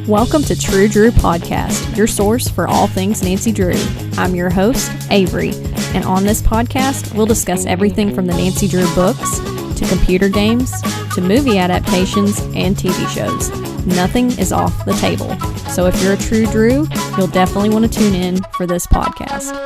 Welcome to True Drew Podcast, your source for all things Nancy Drew. I'm your host, Avery, and on this podcast, we'll discuss everything from the Nancy Drew books, to computer games, to movie adaptations, and TV shows. Nothing is off the table. So if you're a True Drew, you'll definitely want to tune in for this podcast.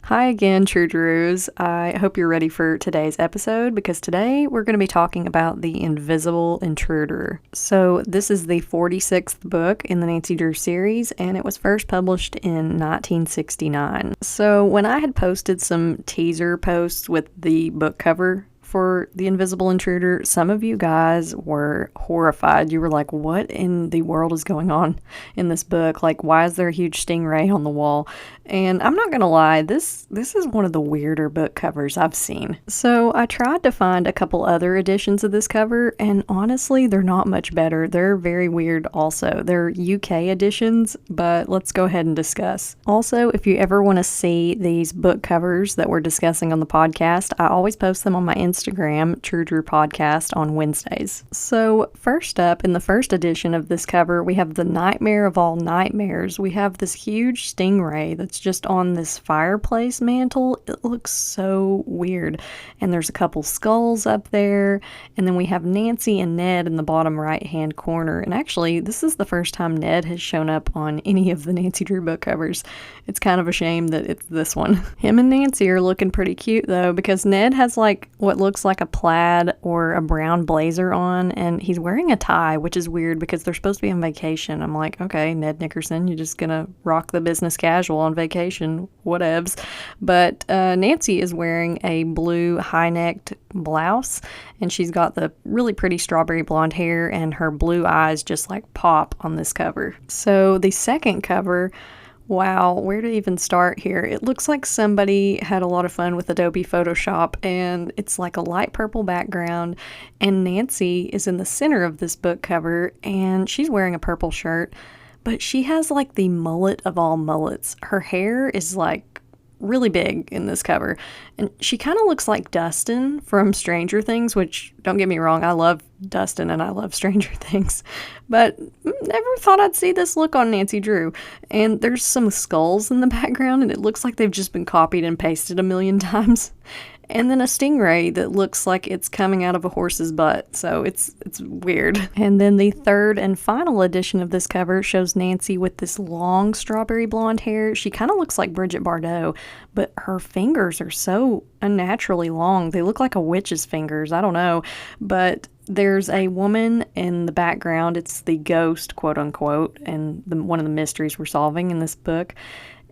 Hi again, True Drews. I hope you're ready for today's episode because today we're going to be talking about the Invisible Intruder. So this is the 46th book in the Nancy Drew series, and it was first published in 1969. So when I had posted some teaser posts with the book cover for The Invisible Intruder, some of you guys were horrified. You were like, what in the world is going on in this book? Like, why is there a huge stingray on the wall? And I'm not going to lie, this is one of the weirder book covers I've seen. So I tried to find a couple other editions of this cover, and honestly, they're not much better. They're very weird also. They're UK editions, but let's go ahead and discuss. Also, if you ever want to see these book covers that we're discussing on the podcast, I always post them on my Instagram, True Drew Podcast, on Wednesdays. So first up, in the first edition of this cover, we have the nightmare of all nightmares. We have this huge stingray that's just on this fireplace mantle. It looks so weird. And there's a couple skulls up there. And then we have Nancy and Ned in the bottom right-hand corner. And actually, this is the first time Ned has shown up on any of the Nancy Drew book covers. It's kind of a shame that it's this one. Him and Nancy are looking pretty cute, though, because Ned has like what looks like a plaid or a brown blazer on, and he's wearing a tie, which is weird because they're supposed to be on vacation. I'm like, okay, Ned Nickerson, you're just gonna rock the business casual on vacation, whatevs. But Nancy is wearing a blue high-necked blouse, and she's got the really pretty strawberry blonde hair, and her blue eyes just like pop on this cover. So the second cover, wow, where to even start here? It looks like somebody had a lot of fun with Adobe Photoshop, and it's like a light purple background, and Nancy is in the center of this book cover, and she's wearing a purple shirt, but she has like the mullet of all mullets. Her hair is like really big in this cover, and she kind of looks like Dustin from Stranger Things, which, don't get me wrong, I love Dustin and I love Stranger Things, but never thought I'd see this look on Nancy Drew. And there's some skulls in the background, and it looks like they've just been copied and pasted a million times. And then a stingray that looks like it's coming out of a horse's butt. So it's weird. And then the third and final edition of this cover shows Nancy with this long strawberry blonde hair. She kind of looks like Bridget Bardot, but her fingers are so unnaturally long. They look like a witch's fingers. I don't know. But there's a woman in the background. It's the ghost, quote unquote, and one of the mysteries we're solving in this book.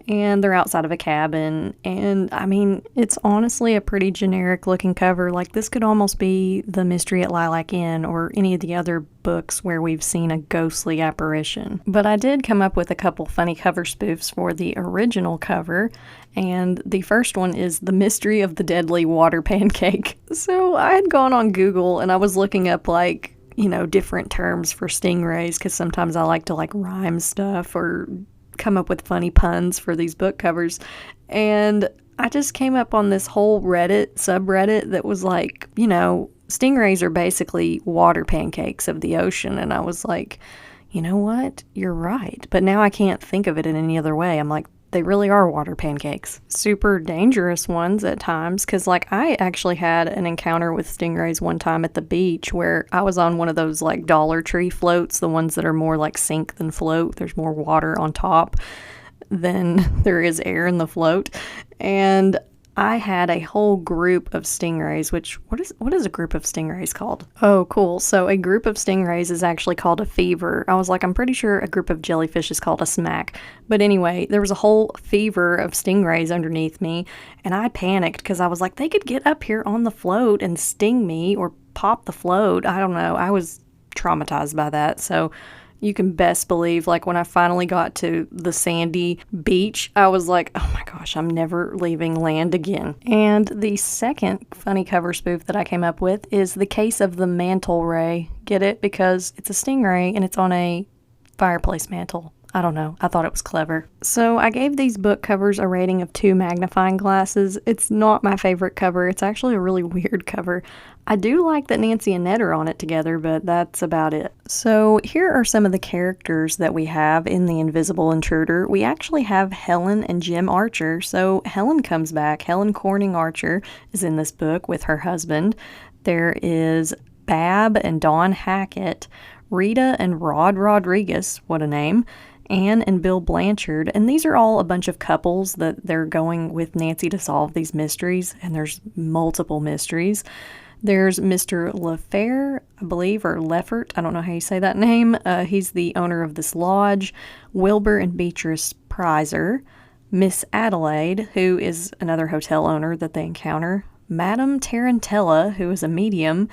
And they're outside of a cabin, and I mean, it's honestly a pretty generic looking cover. Like, this could almost be The Mystery at Lilac Inn or any of the other books where we've seen a ghostly apparition. But I did come up with a couple funny cover spoofs for the original cover, and the first one is The Mystery of the Deadly Water Pancake. So I had gone on Google and I was looking up like, you know, different terms for stingrays, because sometimes I like to like rhyme stuff or come up with funny puns for these book covers, and I just came up on this whole Reddit subreddit that was like, you know, stingrays are basically water pancakes of the ocean, and I was like, you know what, you're right, but now I can't think of it in any other way. I'm like, they really are water pancakes. Super dangerous ones at times, because like I actually had an encounter with stingrays one time at the beach where I was on one of those like Dollar Tree floats, the ones that are more like sink than float. There's more water on top than there is air in the float. And I had a whole group of stingrays, which, what is a group of stingrays called? Oh, cool. So a group of stingrays is actually called a fever. I was like, I'm pretty sure a group of jellyfish is called a smack. But anyway, there was a whole fever of stingrays underneath me, and I panicked because I was like, they could get up here on the float and sting me or pop the float. I don't know. I was traumatized by that. So you can best believe, like, when I finally got to the sandy beach, I was like, oh my gosh, I'm never leaving land again. And the second funny cover spoof that I came up with is The Case of the Mantle Ray. Get it? Because it's a stingray and it's on a fireplace mantle. I don't know. I thought it was clever. So I gave these book covers a rating of 2 magnifying glasses. It's not my favorite cover. It's actually a really weird cover. I do like that Nancy and Ned are on it together, but that's about it. So here are some of the characters that we have in The Invisible Intruder. We actually have Helen and Jim Archer. So Helen comes back. Helen Corning Archer is in this book with her husband. There is Bab and Dawn Hackett, Rita and Rod Rodriguez, what a name, Anne and Bill Blanchard, and these are all a bunch of couples that they're going with Nancy to solve these mysteries, and there's multiple mysteries. There's Mr. Leffair, I believe, or Leffert, I don't know how you say that name. He's the owner of this lodge. Wilbur and Beatrice Prizer. Miss Adelaide, who is another hotel owner that they encounter. Madame Tarantella, who is a medium.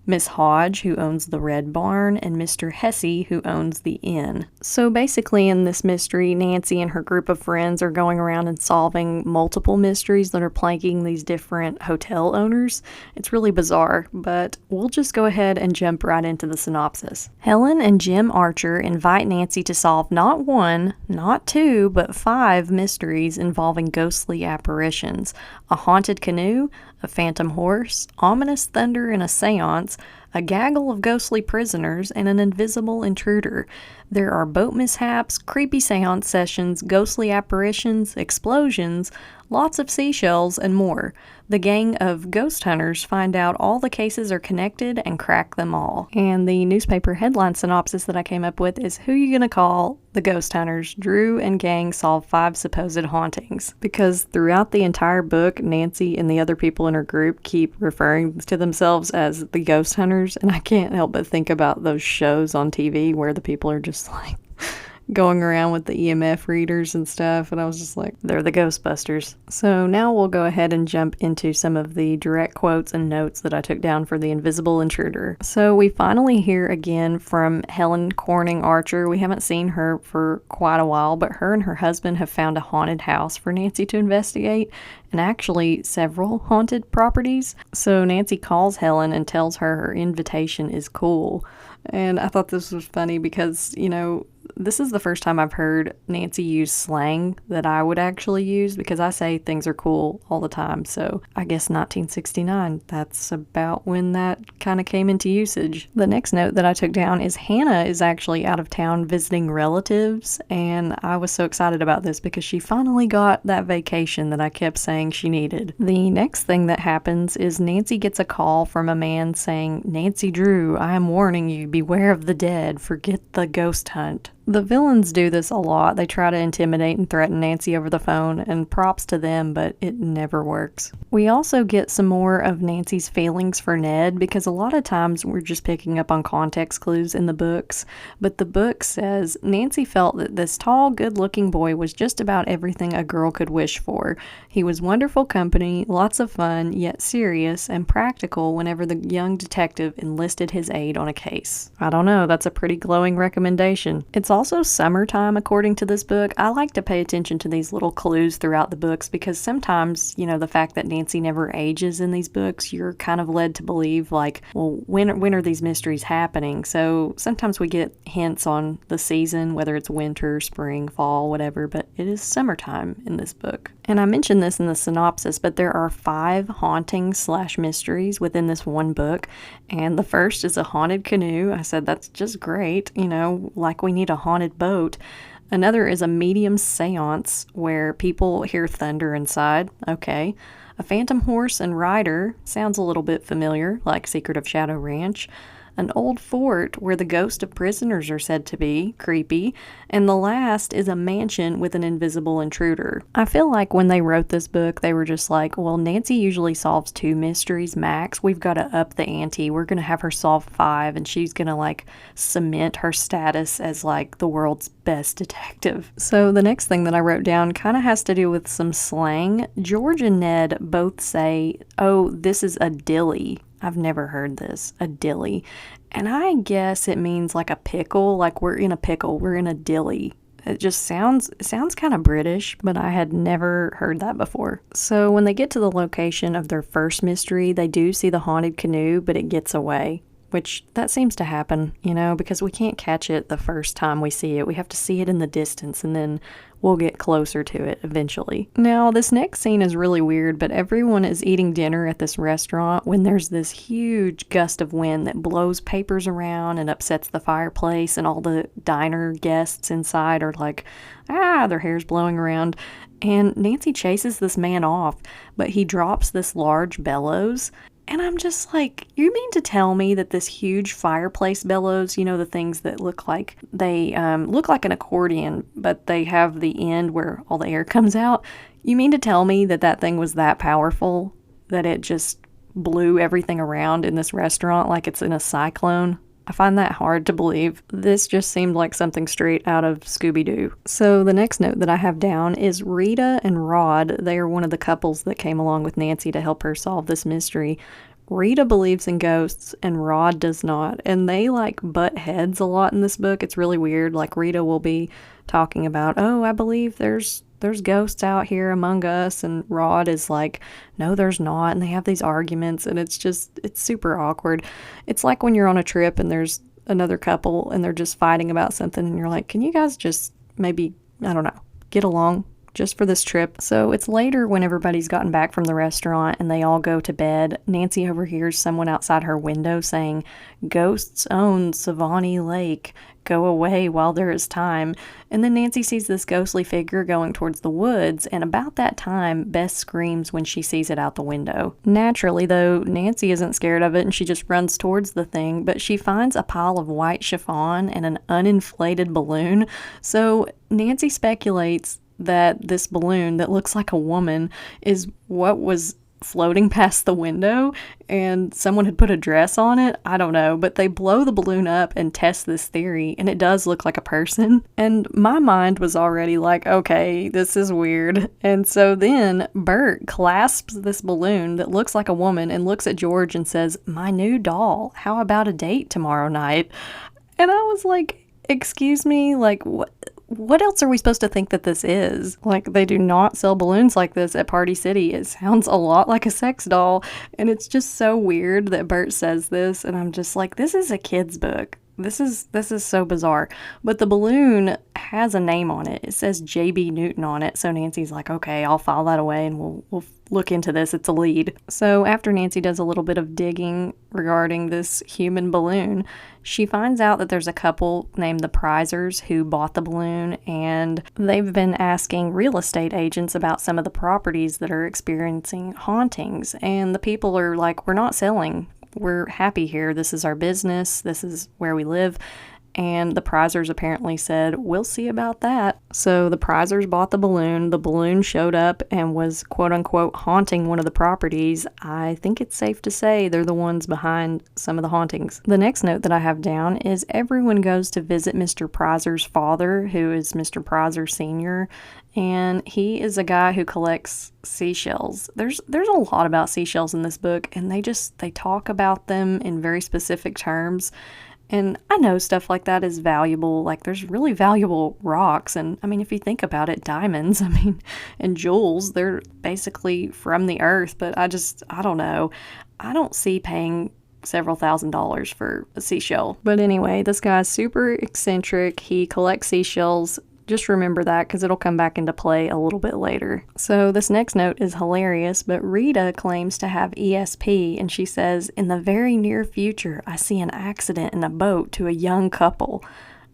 Miss Hodge, who owns the Red Barn, and Mr. Hesse, who owns the inn. So basically in this mystery, Nancy and her group of friends are going around and solving multiple mysteries that are plaguing these different hotel owners. It's really bizarre, but we'll just go ahead and jump right into the synopsis. Helen and Jim Archer invite Nancy to solve not 1, not 2, but 5 mysteries involving ghostly apparitions. A haunted canoe, a phantom horse, ominous thunder in a seance, a gaggle of ghostly prisoners, and an invisible intruder. There are boat mishaps, creepy seance sessions, ghostly apparitions, explosions, lots of seashells, and more. The gang of ghost hunters find out all the cases are connected and crack them all. And the newspaper headline synopsis that I came up with is Who You Gonna Call? The Ghost Hunters. Drew and gang solve 5 supposed hauntings. Because throughout the entire book, Nancy and the other people in her group keep referring to themselves as the ghost hunters, and I can't help but think about those shows on TV where the people are just like going around with the EMF readers and stuff, and I was just like, they're the Ghostbusters. So now we'll go ahead and jump into some of the direct quotes and notes that I took down for The Invisible Intruder. So we finally hear again from Helen Corning Archer. We haven't seen her for quite a while, but her and her husband have found a haunted house for Nancy to investigate, and actually several haunted properties. So Nancy calls Helen and tells her her invitation is cool. And I thought this was funny because, you know, this is the first time I've heard Nancy use slang that I would actually use, because I say things are cool all the time. So I guess 1969, that's about when that kind of came into usage. The next note that I took down is Hannah is actually out of town visiting relatives, and I was so excited about this because she finally got that vacation that I kept saying she needed. The next thing that happens is Nancy gets a call from a man saying, "Nancy Drew, I am warning you, beware of the dead, forget the ghost hunt." The villains do this a lot. They try to intimidate and threaten Nancy over the phone, and props to them, but it never works. We also get some more of Nancy's feelings for Ned, because a lot of times we're just picking up on context clues in the books, but the book says Nancy felt that this tall, good-looking boy was just about everything a girl could wish for. He was wonderful company, lots of fun, yet serious and practical whenever the young detective enlisted his aid on a case. I don't know, that's a pretty glowing recommendation. It's also summertime, according to this book. I like to pay attention to these little clues throughout the books, because sometimes, you know, the fact that Nancy never ages in these books, you're kind of led to believe, like, well, when are these mysteries happening? So sometimes we get hints on the season, whether it's winter, spring, fall, whatever, but it is summertime in this book. And I mentioned this in the synopsis, but there are 5 hauntings/mysteries within this one book, and the first is a haunted canoe. I said that's just great, you know, like we need a haunted boat. Another is a medium seance where people hear thunder inside. Okay. A phantom horse and rider sounds a little bit familiar, like Secret of Shadow Ranch. An old fort where the ghost of prisoners are said to be, creepy, and the last is a mansion with an invisible intruder. I feel like when they wrote this book, they were just like, well, Nancy usually solves 2 mysteries max. We've got to up the ante. We're going to have her solve 5, and she's going to, like, cement her status as, like, the world's best detective. So the next thing that I wrote down kind of has to do with some slang. George and Ned both say, oh, this is a dilly. I've never heard this, a dilly. And I guess it means like a pickle, like we're in a pickle, we're in a dilly. It just sounds kind of British, but I had never heard that before. So when they get to the location of their first mystery, they do see the haunted canoe, but it gets away. which that seems to happen, because we can't catch it the first time we see it. We have to see it in the distance, and then we'll get closer to it eventually. Now, this next scene is really weird, but everyone is eating dinner at this restaurant when there's this huge gust of wind that blows papers around and upsets the fireplace, and all the diner guests inside are like, their hair's blowing around. And Nancy chases this man off, but he drops this large bellows. And I'm just like, you mean to tell me that this huge fireplace bellows, the things that look like look like an accordion, but they have the end where all the air comes out? You mean to tell me that thing was that powerful that it just blew everything around in this restaurant like it's in a cyclone? I find that hard to believe. This just seemed like something straight out of Scooby-Doo. So the next note that I have down is Rita and Rod. They are one of the couples that came along with Nancy to help her solve this mystery. Rita believes in ghosts and Rod does not. And they butt heads a lot in this book. It's really weird. Rita will be talking about, I believe there's ghosts out here among us, and Rod is like, no, there's not, and they have these arguments, and it's super awkward. It's like when you're on a trip and there's another couple and they're just fighting about something, and you're like, can you guys just maybe, I don't know, get along just for this trip? So it's later when everybody's gotten back from the restaurant and they all go to bed. Nancy overhears someone outside her window saying, "Ghosts own Savani Lake. Go away while there is time." And then Nancy sees this ghostly figure going towards the woods, and about that time, Bess screams when she sees it out the window. Naturally, though, Nancy isn't scared of it, and she just runs towards the thing, but she finds a pile of white chiffon and an uninflated balloon. So Nancy speculates that this balloon that looks like a woman is what was floating past the window, and someone had put a dress on it. I don't know, but they blow the balloon up and test this theory, and it does look like a person. And my mind was already like, okay, this is weird. And so then Bert clasps this balloon that looks like a woman and looks at George and says, "My new doll, how about a date tomorrow night?" And I was like, excuse me, what else are we supposed to think that this is? They do not sell balloons like this at Party City. It sounds a lot like a sex doll, and it's just so weird that Bert says this, and I'm just like, this is a kid's book. This is so bizarre. But the balloon has a name on it. It says J.B. Newton on it, so Nancy's like, okay, I'll file that away, and we'll look into this. It's a lead. So after Nancy does a little bit of digging regarding this human balloon, she finds out that there's a couple named the Prizers who bought the balloon, and they've been asking real estate agents about some of the properties that are experiencing hauntings, and the people are like, we're not selling. We're happy here. This is our business. This is where we live. And the Prizers apparently said, we'll see about that. So the Prizers bought the balloon. The balloon showed up and was quote unquote haunting one of the properties. I think it's safe to say they're the ones behind some of the hauntings. The next note that I have down is everyone goes to visit Mr. Prizer's father, who is Mr. Prizer Sr., and he is a guy who collects seashells. There's a lot about seashells in this book, and they talk about them in very specific terms. And I know stuff like that is valuable. There's really valuable rocks. And, if you think about it, diamonds, and jewels, they're basically from the earth. But I don't know. I don't see paying several $1,000s for a seashell. But anyway, this guy's super eccentric. He collects seashells. Just remember that because it'll come back into play a little bit later. So this next note is hilarious, but Rita claims to have ESP, and she says, "In the very near future, I see an accident in a boat to a young couple."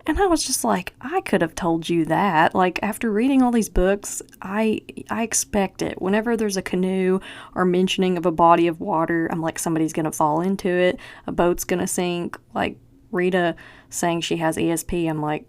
And I was just like, I could have told you that. After reading all these books, I expect it. Whenever there's a canoe or mentioning of a body of water, I'm like, somebody's going to fall into it. A boat's going to sink. Rita saying she has ESP, I'm like,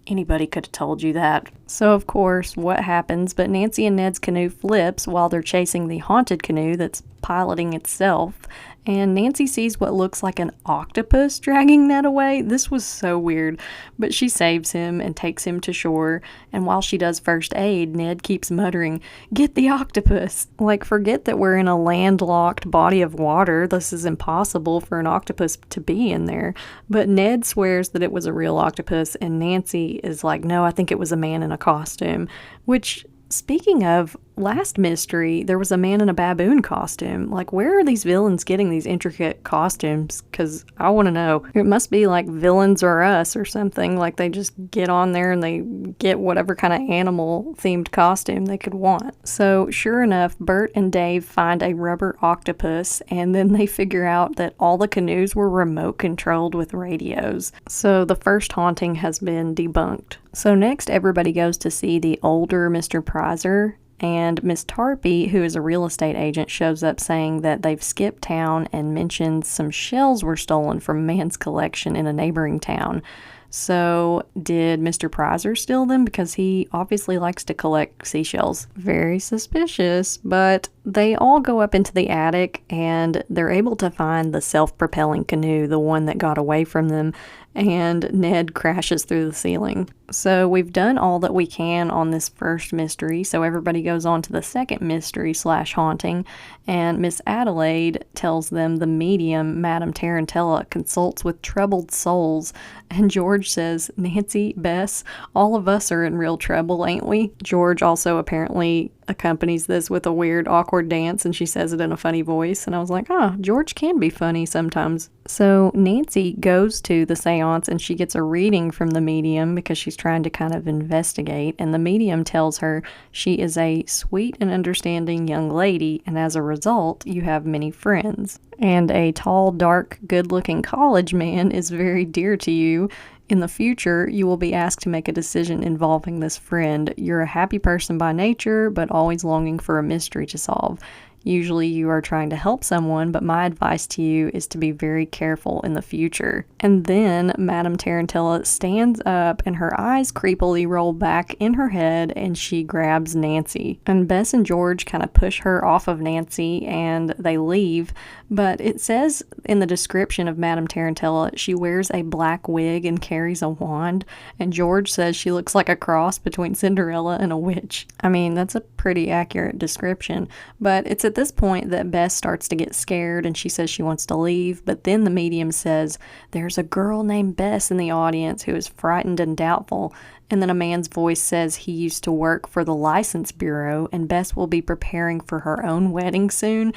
anybody could have told you that. So, of course, what happens? But Nancy and Ned's canoe flips while they're chasing the haunted canoe that's piloting itself. And Nancy sees what looks like an octopus dragging Ned away. This was so weird. But she saves him and takes him to shore. And while she does first aid, Ned keeps muttering, "Get the octopus." Forget that we're in a landlocked body of water. This is impossible for an octopus to be in there. But Ned swears that it was a real octopus. And Nancy is like, no, I think it was a man in a costume. Which, speaking of last mystery, there was a man in a baboon costume. Like, where are these villains getting these intricate costumes? Because I want to know. It must be like Villains Are Us or something. Like, they just get on there and they get whatever kind of animal-themed costume they could want. So, sure enough, Bert and Dave find a rubber octopus, and then they figure out that all the canoes were remote-controlled with radios. So, the first haunting has been debunked. So next, everybody goes to see the older Mr. Prizer, and Miss Tarpey, who is a real estate agent, shows up saying that they've skipped town and mentions some shells were stolen from a man's collection in a neighboring town. So, did Mr. Prizer steal them? Because he obviously likes to collect seashells. Very suspicious, but they all go up into the attic and they're able to find the self-propelling canoe, the one that got away from them, and Ned crashes through the ceiling. So we've done all that we can on this first mystery, so everybody goes on to the second mystery / haunting, and Miss Adelaide tells them the medium, Madame Tarantella, consults with troubled souls, and George says, Nancy, Bess, all of us are in real trouble, ain't we? George also apparently accompanies this with a weird, awkward dance, and she says it in a funny voice, and I was like, George can be funny sometimes. So Nancy goes to the seance, and she gets a reading from the medium because she's trying to kind of investigate, and the medium tells her she is a sweet and understanding young lady, and as a result, you have many friends. And a tall, dark, good-looking college man is very dear to you. In the future, you will be asked to make a decision involving this friend. You're a happy person by nature, but always longing for a mystery to solve. Usually you are trying to help someone, but my advice to you is to be very careful in the future. And then Madame Tarantella stands up and her eyes creepily roll back in her head and she grabs Nancy. And Bess and George kind of push her off of Nancy and they leave. But it says in the description of Madame Tarantella, she wears a black wig and carries a wand. And George says she looks like a cross between Cinderella and a witch. I mean, that's a pretty accurate description. But it's at this point that Bess starts to get scared and she says she wants to leave. But then the medium says, there's a girl named Bess in the audience who is frightened and doubtful. And then a man's voice says he used to work for the License Bureau and Bess will be preparing for her own wedding soon.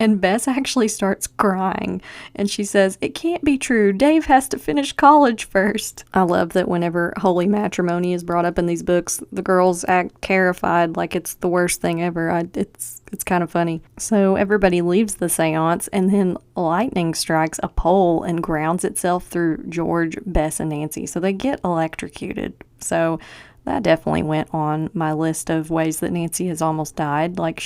And Bess actually starts crying, and she says, it can't be true. Dave has to finish college first. I love that whenever holy matrimony is brought up in these books, the girls act terrified like it's the worst thing ever. It's kind of funny. So everybody leaves the seance, and then lightning strikes a pole and grounds itself through George, Bess, and Nancy. So they get electrocuted. So that definitely went on my list of ways that Nancy has almost died. Like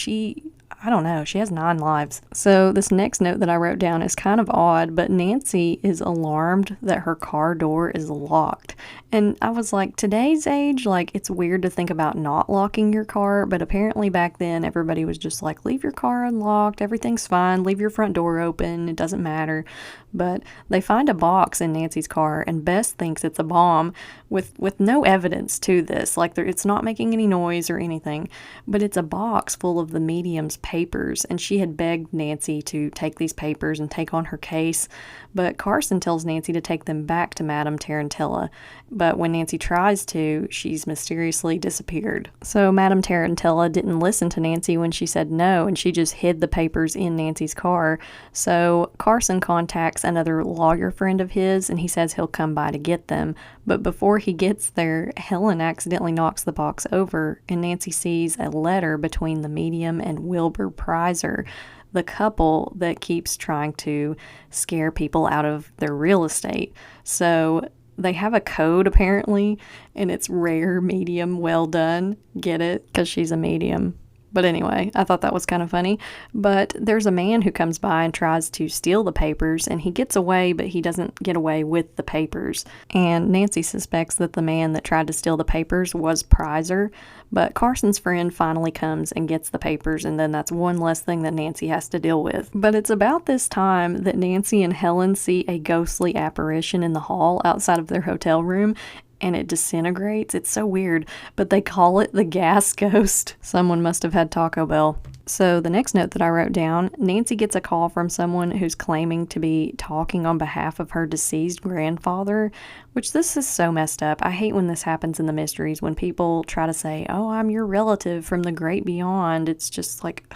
I don't know, she has 9 lives. So this next note that I wrote down is kind of odd, but Nancy is alarmed that her car door is locked. And I was like, today's age, like, it's weird to think about not locking your car, but apparently back then everybody was just like, leave your car unlocked, everything's fine, leave your front door open, it doesn't matter. But they find a box in Nancy's car, and Bess thinks it's a bomb with no evidence to this. Like, it's not making any noise or anything, but it's a box full of the medium's papers, and she had begged Nancy to take these papers and take on her case, but Carson tells Nancy to take them back to Madame Tarantella, but when Nancy tries to, she's mysteriously disappeared. So Madame Tarantella didn't listen to Nancy when she said no, and she just hid the papers in Nancy's car. So Carson contacts another lawyer friend of his, and he says he'll come by to get them, but before he gets there, Helen accidentally knocks the box over, and Nancy sees a letter between the medium and Wilbur Prizer, the couple that keeps trying to scare people out of their real estate. So they have a code apparently, and it's rare, medium, well done. Get it? Because she's a medium. But anyway, I thought that was kind of funny. But there's a man who comes by and tries to steal the papers, and he gets away, but he doesn't get away with the papers. And Nancy suspects that the man that tried to steal the papers was Prizer, but Carson's friend finally comes and gets the papers, and then that's one less thing that Nancy has to deal with. But it's about this time that Nancy and Helen see a ghostly apparition in the hall outside of their hotel room, and it disintegrates. It's so weird, but they call it the gas ghost. Someone must have had Taco Bell. So the next note that I wrote down, Nancy gets a call from someone who's claiming to be talking on behalf of her deceased grandfather, which this is so messed up. I hate when this happens in the mysteries, when people try to say, oh, I'm your relative from the great beyond. It's just like,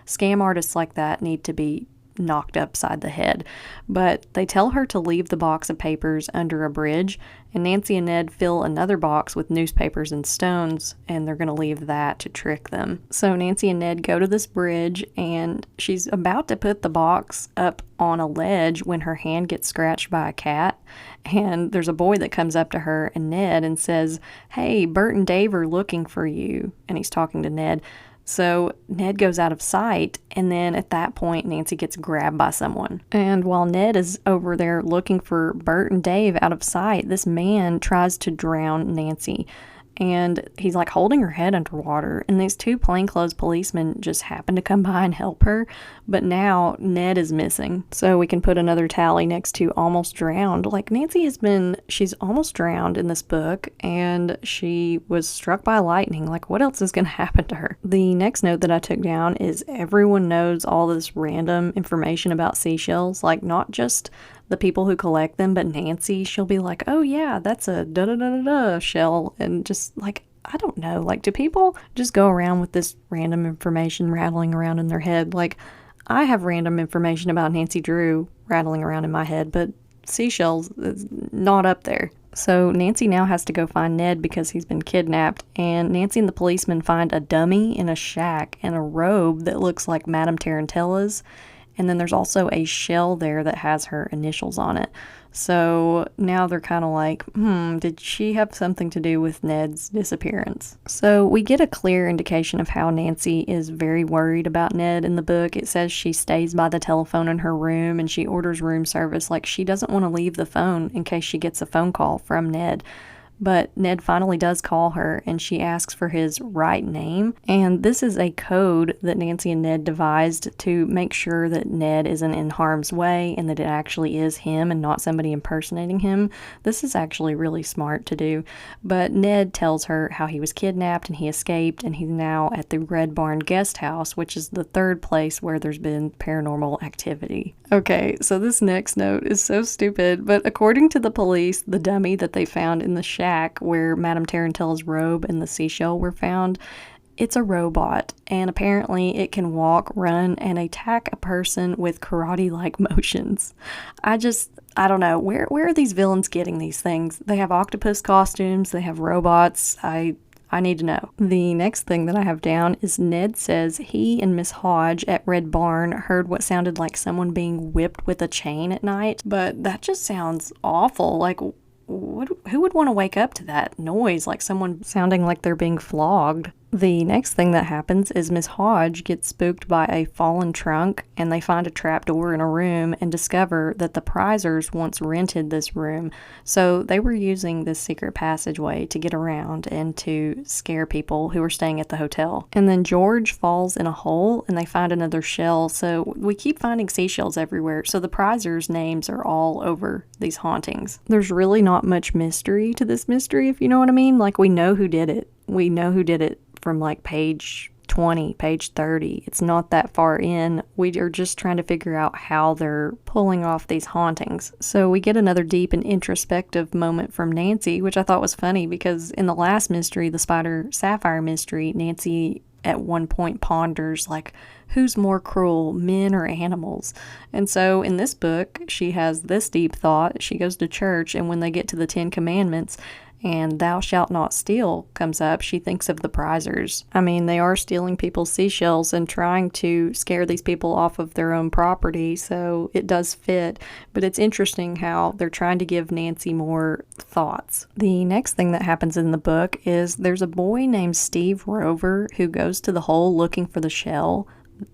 scam artists like that need to be knocked upside the head. But they tell her to leave the box of papers under a bridge, and Nancy and Ned fill another box with newspapers and stones, and they're going to leave that to trick them. So Nancy and Ned go to this bridge, and she's about to put the box up on a ledge when her hand gets scratched by a cat, and there's a boy that comes up to her and Ned and says, hey, Bert and Dave are looking for you, and he's talking to Ned. So Ned goes out of sight, and then at that point, Nancy gets grabbed by someone. And while Ned is over there looking for Bert and Dave out of sight, this man tries to drown Nancy. And he's like holding her head underwater, and these two plainclothes policemen just happen to come by and help her. But now Ned is missing, so we can put another tally next to almost drowned. Like, Nancy she's almost drowned in this book, and she was struck by lightning. Like, what else is going to happen to her? The next note that I took down is everyone knows all this random information about seashells, like not just the people who collect them, but Nancy, she'll be like, oh yeah, that's a da-da-da-da-da shell, and just like, I don't know, like, do people just go around with this random information rattling around in their head? Like, I have random information about Nancy Drew rattling around in my head, but seashells is not up there. So Nancy now has to go find Ned because he's been kidnapped, and Nancy and the policeman find a dummy in a shack and a robe that looks like Madame Tarantella's. And then there's also a shell there that has her initials on it. So now they're kind of like, did she have something to do with Ned's disappearance? So we get a clear indication of how Nancy is very worried about Ned in the book. It says she stays by the telephone in her room and she orders room service. Like, she doesn't want to leave the phone in case she gets a phone call from Ned. But Ned finally does call her, and she asks for his right name. And this is a code that Nancy and Ned devised to make sure that Ned isn't in harm's way and that it actually is him and not somebody impersonating him. This is actually really smart to do. But Ned tells her how he was kidnapped and he escaped, and he's now at the Red Barn Guest House, which is the third place where there's been paranormal activity. Okay, so this next note is so stupid, but according to the police, the dummy that they found in the shack where Madame Tarantella's robe and the seashell were found, it's a robot, and apparently it can walk, run, and attack a person with karate-like motions. I don't know. Where are these villains getting these things? They have octopus costumes, they have robots. I need to know. The next thing that I have down is Ned says he and Miss Hodge at Red Barn heard what sounded like someone being whipped with a chain at night, but that just sounds awful. Like, who would want to wake up to that noise, like someone sounding like they're being flogged? The next thing that happens is Miss Hodge gets spooked by a fallen trunk, and they find a trapdoor in a room and discover that the Prizers once rented this room. So they were using this secret passageway to get around and to scare people who were staying at the hotel. And then George falls in a hole and they find another shell. So we keep finding seashells everywhere. So the Prizers' names are all over these hauntings. There's really not much mystery to this mystery, if you know what I mean. Like, we know who did it. We know who did it from like page 20, page 30. It's not that far in. We are just trying to figure out how they're pulling off these hauntings. So we get another deep and introspective moment from Nancy, which I thought was funny because in the last mystery, the Spider Sapphire mystery, Nancy at one point ponders like, who's more cruel, men or animals? And so in this book, she has this deep thought. She goes to church, and when they get to the 10 Commandments, and thou shalt not steal comes up, she thinks of the Prizers. I mean, they are stealing people's seashells and trying to scare these people off of their own property, so it does fit. But it's interesting how they're trying to give Nancy more thoughts. The next thing that happens in the book is there's a boy named Steve Rover who goes to the hole looking for the shell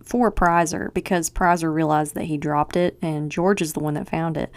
for Prizer, because Prizer realized that he dropped it and George is the one that found it.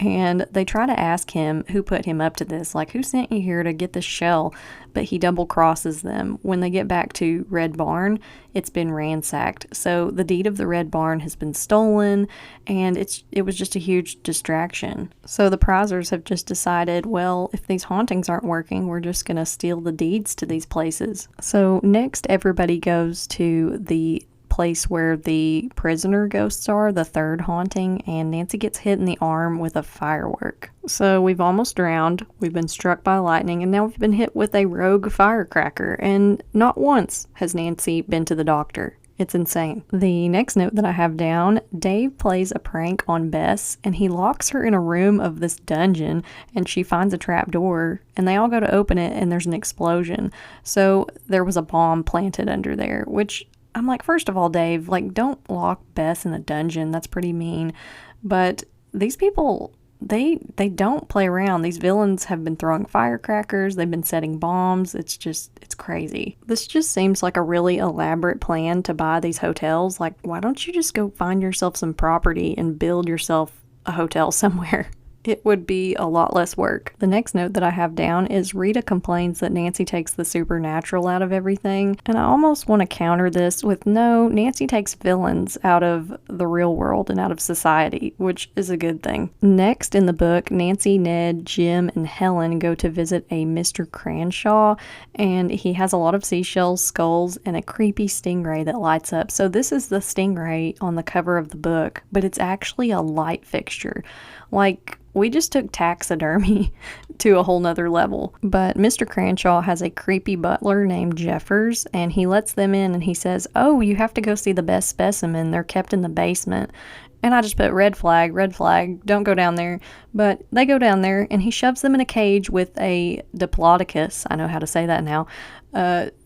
And they try to ask him who put him up to this, like, who sent you here to get this shell? But he double crosses them. When they get back to Red Barn, it's been ransacked. So the deed of the Red Barn has been stolen, and it was just a huge distraction. So the prizers have just decided, well, if these hauntings aren't working, we're just going to steal the deeds to these places. So next, everybody goes to the place where the prisoner ghosts are, the third haunting, and Nancy gets hit in the arm with a firework. So we've almost drowned, we've been struck by lightning, and now we've been hit with a rogue firecracker, and not once has Nancy been to the doctor. It's insane. The next note that I have down, Dave plays a prank on Bess, and he locks her in a room of this dungeon, and she finds a trap door, and they all go to open it, and there's an explosion. So there was a bomb planted under there, which I'm like, first of all, Dave, like, don't lock Bess in a dungeon. That's pretty mean. But these people, they don't play around. These villains have been throwing firecrackers. They've been setting bombs. It's crazy. This just seems like a really elaborate plan to buy these hotels. Like, why don't you just go find yourself some property and build yourself a hotel somewhere? It would be a lot less work. The next note that I have down is Rita complains that Nancy takes the supernatural out of everything. And I almost want to counter this with, no, Nancy takes villains out of the real world and out of society, which is a good thing. Next in the book, Nancy, Ned, Jim, and Helen go to visit a Mr. Cranshaw, and he has a lot of seashells, skulls, and a creepy stingray that lights up. So this is the stingray on the cover of the book, but it's actually a light fixture. Like, we just took taxidermy to a whole nother level. But Mr. Cranshaw has a creepy butler named Jeffers, and he lets them in and he says, oh, you have to go see the best specimen. They're kept in the basement. And I just put red flag, don't go down there. But they go down there, and he shoves them in a cage with a diplodocus, I know how to say that now,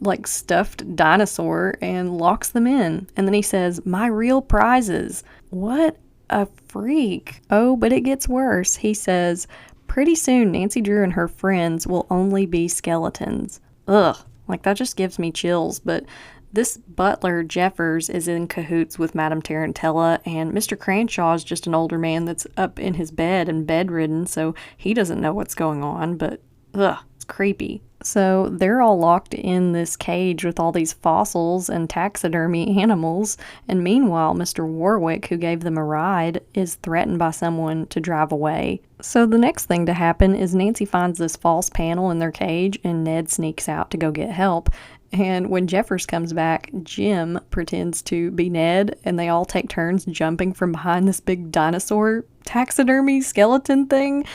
like stuffed dinosaur, and locks them in. And then he says, my real prizes. What a freak. Oh, but it gets worse. He says, pretty soon Nancy Drew and her friends will only be skeletons. Ugh, like that just gives me chills. But this butler, Jeffers, is in cahoots with Madame Tarantella, and Mr. Cranshaw is just an older man that's up in his bed and bedridden, so he doesn't know what's going on, but ugh, it's creepy. So they're all locked in this cage with all these fossils and taxidermy animals, and meanwhile, Mr. Warwick, who gave them a ride, is threatened by someone to drive away. So the next thing to happen is Nancy finds this false panel in their cage, and Ned sneaks out to go get help. And when Jeffers comes back, Jim pretends to be Ned, and they all take turns jumping from behind this big dinosaur taxidermy skeleton thing.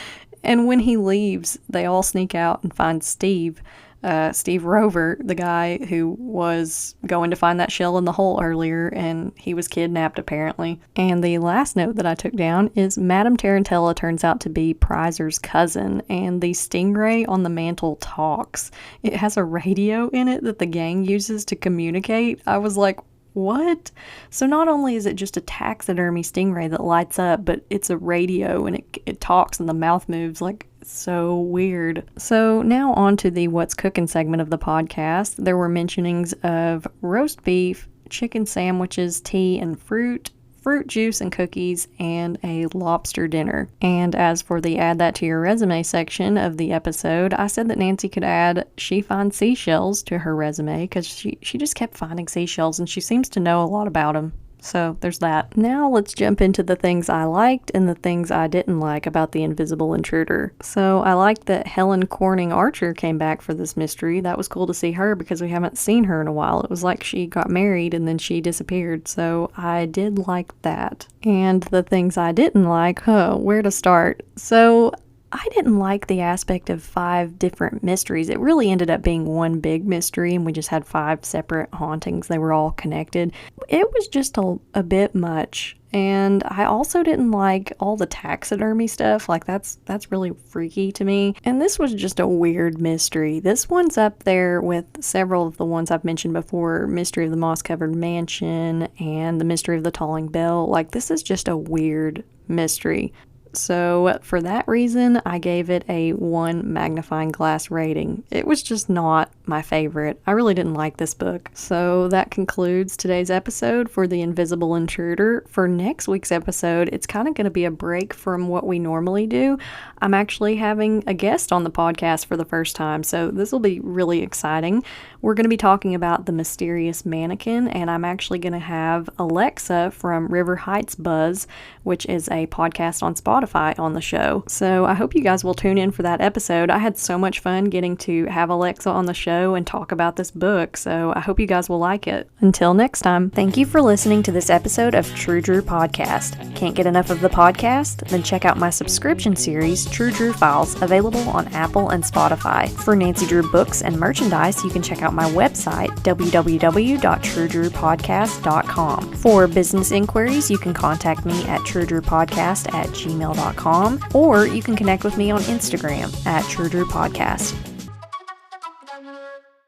And when he leaves, they all sneak out and find Steve Rover, the guy who was going to find that shell in the hole earlier, and he was kidnapped apparently. And the last note that I took down is Madame Tarantella turns out to be Prizer's cousin, and the stingray on the mantle talks. It has a radio in it that the gang uses to communicate. I was like, what? So not only is it just a taxidermy stingray that lights up, but it's a radio, and it talks and the mouth moves. Like, so weird. So now on to the What's Cooking segment of the podcast. There were mentionings of roast beef, chicken sandwiches, tea and fruit juice and cookies, and a lobster dinner. And as for the add that to your resume section of the episode, I said that Nancy could add she finds seashells to her resume because she just kept finding seashells, and she seems to know a lot about them. So there's that. Now let's jump into the things I liked and the things I didn't like about the Invisible Intruder. So I liked that Helen Corning Archer came back for this mystery. That was cool to see her because we haven't seen her in a while. It was like she got married and then she disappeared. So I did like that. And the things I didn't like, where to start? So I didn't like the aspect of 5 different mysteries. It really ended up being one big mystery, and we just had 5 separate hauntings. They were all connected. It was just a bit much. And I also didn't like all the taxidermy stuff. Like, that's really freaky to me. And this was just a weird mystery. This one's up there with several of the ones I've mentioned before. Mystery of the Moss-Covered Mansion and the Mystery of the Tolling Bell. Like, this is just a weird mystery. So for that reason, I gave it a 1 magnifying glass rating. It was just not my favorite. I really didn't like this book. So that concludes today's episode for The Invisible Intruder. For next week's episode, it's kind of going to be a break from what we normally do. I'm actually having a guest on the podcast for the first time, so this will be really exciting. We're going to be talking about The Mysterious Mannequin, and I'm actually going to have Alexa from River Heights Buzz, which is a podcast on Spotify, on the show. So I hope you guys will tune in for that episode. I had so much fun getting to have Alexa on the show and talk about this book, so I hope you guys will like it. Until next time, thank you for listening to this episode of True Drew Podcast. Can't get enough of the podcast? Then check out my subscription series, True Drew Files, available on Apple and Spotify. For Nancy Drew books and merchandise, you can check out my website, www.truedrewpodcast.com. For business inquiries, you can contact me at truedrewpodcast@gmail.com, or you can connect with me on Instagram at True Drew Podcast.